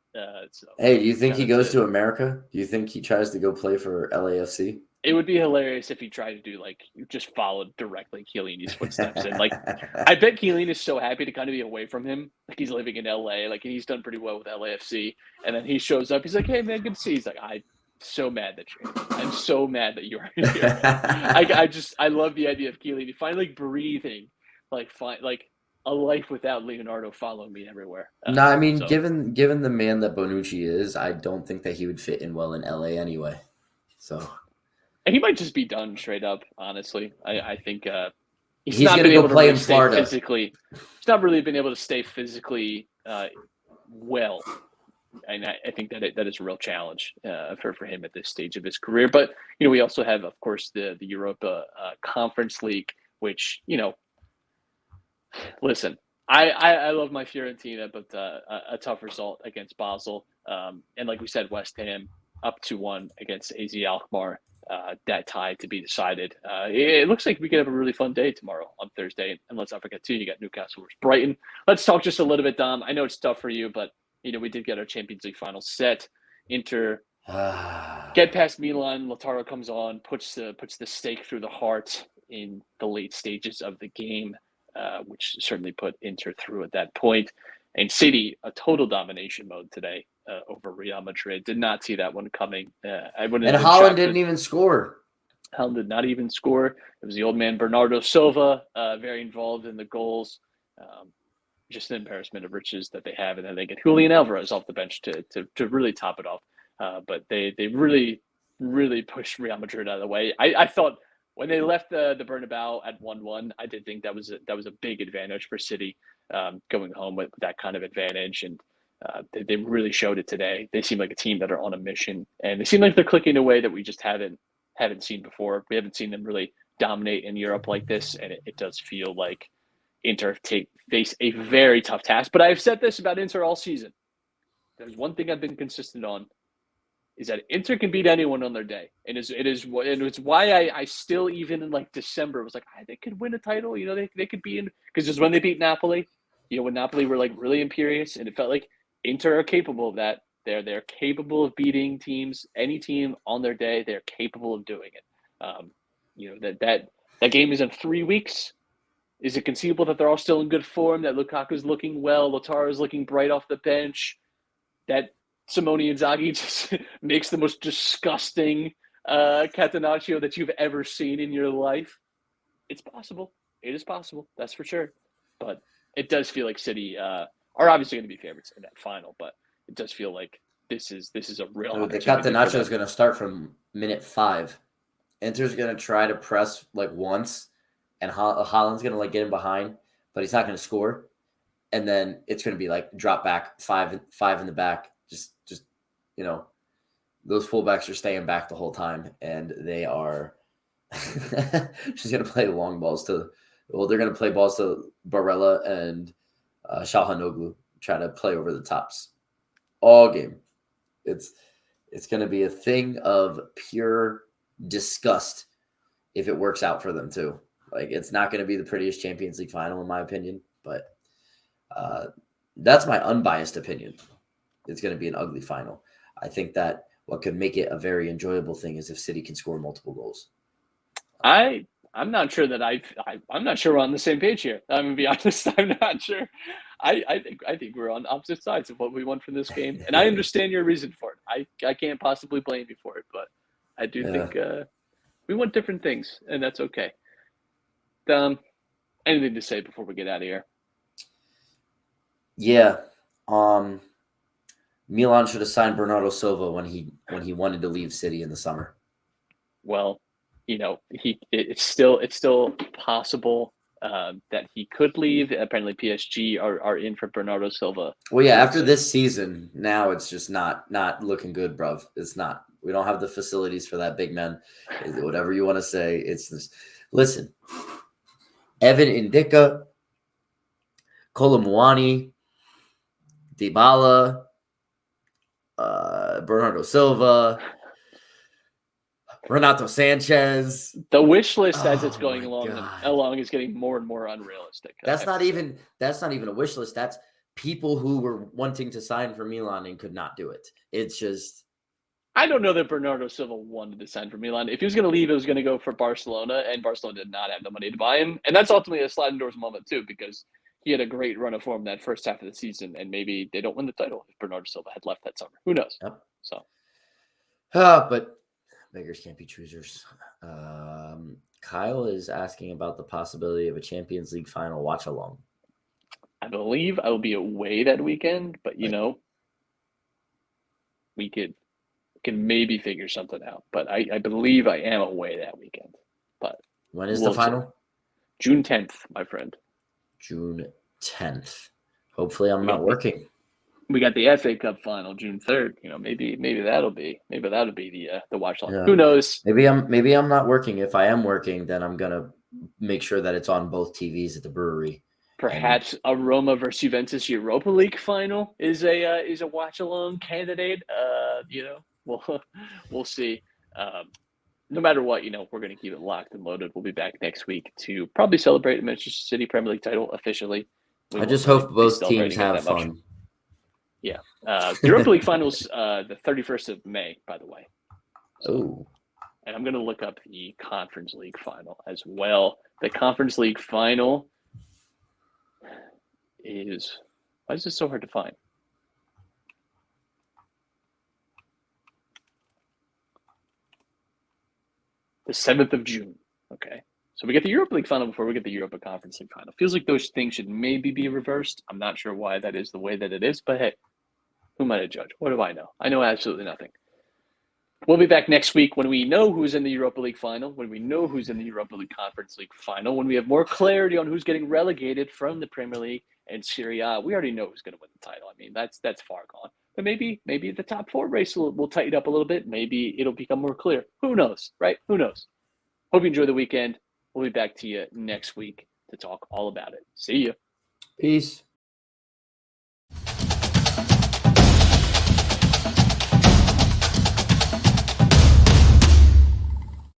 Speaker 3: So
Speaker 4: Hey, do you think
Speaker 3: shout
Speaker 4: he
Speaker 3: out
Speaker 4: goes to America? Do you think he tries to go play for LAFC?
Speaker 3: It would be hilarious if he tried to do just follow directly Chiellini's footsteps, and I bet Chiellini is so happy to kind of be away from him. Like he's living in LA, like he's done pretty well with LAFC, and then he shows up. He's like, "Hey man, good to see you." He's like, "I'm so mad that you're here. I'm so mad that you're here." I love the idea of Chiellini finally breathing, like a life without Leonardo following me everywhere.
Speaker 4: No, I mean,
Speaker 3: So
Speaker 4: given the man that Bonucci is, I don't think that he would fit in well in LA anyway. So
Speaker 3: and he might just be done straight up. Honestly, I think he's
Speaker 4: he's
Speaker 3: not
Speaker 4: gonna
Speaker 3: been
Speaker 4: go
Speaker 3: able to
Speaker 4: play
Speaker 3: really
Speaker 4: in
Speaker 3: stay
Speaker 4: Florida.
Speaker 3: physically. He's not really been able to stay physically well, and I think that is a real challenge for him at this stage of his career. But we also have, of course, the Europa Conference League, which listen, I love my Fiorentina, but a tough result against Basel, and like we said, West Ham up 2-1 against AZ Alkmaar. That tie to be decided. It looks like we could have a really fun day tomorrow on Thursday. And let's not forget, too, you got Newcastle versus Brighton. Let's talk just a little bit, Dom. I know it's tough for you, but, we did get our Champions League final set. Inter get past Milan. Lautaro comes on, puts the stake through the heart in the late stages of the game, which certainly put Inter through at that point. And City, a total domination mode today over Real Madrid. Did not see that one coming. I wouldn't.
Speaker 4: And Haaland didn't even score.
Speaker 3: Haaland did not even score. It was the old man Bernardo Silva, very involved in the goals. Just an embarrassment of riches that they have, and then they get Julian Alvarez off the bench to really top it off. But they really pushed Real Madrid out of the way. I thought when they left the Bernabeu at 1-1, I did think that was a big advantage for City going home with that kind of advantage, and they really showed it today. They seem like a team that are on a mission, and they seem like they're clicking in a way that we just haven't seen before. We haven't seen them really dominate in Europe like this, and it does feel like Inter face a very tough task. But I've said this about Inter all season. There's one thing I've been consistent on, is that Inter can beat anyone on their day, and it's why I still, even in December, was like, they could win a title. They could be in, because just when they beat Napoli, when Napoli were really imperious, and it felt like Inter are capable of that. They're capable of beating teams, any team on their day. They're capable of doing it. That game is in 3 weeks. Is it conceivable that they're all still in good form? That Lukaku's looking well, Lautaro's looking bright off the bench, that Simone Inzaghi just makes the most disgusting catenaccio that you've ever seen in your life? It's possible. It is possible. That's for sure. But it does feel like City are obviously going to be favorites in that final. But it does feel like this is a real opportunity.
Speaker 4: The catenaccio is going to start from minute 5. Inter's going to try to press once, and Haaland's going to get him behind, but he's not going to score. And then it's going to be drop back, five in the back. Just those fullbacks are staying back the whole time, and they are she's going to play long balls they're going to play balls to Barella and Çalhanoğlu, try to play over the tops all game. It's going to be a thing of pure disgust if it works out for them too. It's not going to be the prettiest Champions League final, in my opinion, but that's my unbiased opinion. It's going to be an ugly final. I think that what could make it a very enjoyable thing is if City can score multiple goals.
Speaker 3: I'm not sure that I'm not sure we're on the same page here. I'm going to be honest. I'm not sure. I think we're on opposite sides of what we want from this game, and I understand your reason for it. I can't possibly blame you for it, but I do think we want different things, and that's okay. Anything to say before we get out of here?
Speaker 4: Yeah. Milan should have signed Bernardo Silva when he wanted to leave City in the summer.
Speaker 3: Well, it's still possible that he could leave. Apparently, PSG are in for Bernardo Silva.
Speaker 4: Well, yeah, after this season, now it's just not looking good, bruv. It's not. We don't have the facilities for that big man. Whatever you want to say, it's this. Listen, Evan Indika, Kolomuani, Dybala, Bernardo Silva. Renato Sanchez.
Speaker 3: The wish list as it's
Speaker 4: Oh
Speaker 3: going
Speaker 4: my God.
Speaker 3: along is getting more and more unrealistic.
Speaker 4: That's not even a wish list. That's people who were wanting to sign for Milan and could not do it. It's just
Speaker 3: I don't know that Bernardo Silva wanted to sign for Milan. If he was going to leave, it was going to go for Barcelona, and Barcelona did not have the money to buy him. And that's ultimately a sliding doors moment too, because he had a great run of form that first half of the season, and maybe they don't win the title if Bernardo Silva had left that summer. Who knows?
Speaker 4: Yep.
Speaker 3: So,
Speaker 4: but beggars can't be choosers. Kyle is asking about the possibility of a Champions League final watch along.
Speaker 3: I believe I will be away that weekend, but we could maybe figure something out. But I believe I am away that weekend. But
Speaker 4: when is the final?
Speaker 3: See. June 10th, my friend.
Speaker 4: June 10th. Hopefully I'm not working.
Speaker 3: We got the FA Cup final June 3rd. Maybe that'll be the watch along.
Speaker 4: Yeah.
Speaker 3: Who knows?
Speaker 4: Maybe I'm not working. If I am working, then I'm gonna make sure that it's on both TVs at the brewery.
Speaker 3: Perhaps a Roma versus Juventus Europa League final is a watch along candidate. We'll see. No matter what, we're going to keep it locked and loaded. We'll be back next week to probably celebrate the Manchester City Premier League title officially.
Speaker 4: I just hope both teams have fun.
Speaker 3: Yeah. Europa League finals the 31st of May, by the way.
Speaker 4: Oh.
Speaker 3: And I'm going to look up the Conference League final as well. The Conference League final is – why is this so hard to find? The 7th of June. Okay. So we get the Europa League final before we get the Europa Conference League final. Feels like those things should maybe be reversed. I'm not sure why that is the way that it is, but hey, who am I to judge? What do I know? I know absolutely nothing. We'll be back next week when we know who's in the Europa League final, when we know who's in the Europa League Conference League final, when we have more clarity on who's getting relegated from the Premier League and Serie A. We already know who's going to win the title. I mean, that's far gone. But maybe the top four race will tighten up a little bit. Maybe it'll become more clear. Who knows, right? Who knows? Hope you enjoy the weekend. We'll be back to you next week to talk all about it. See ya.
Speaker 4: Peace.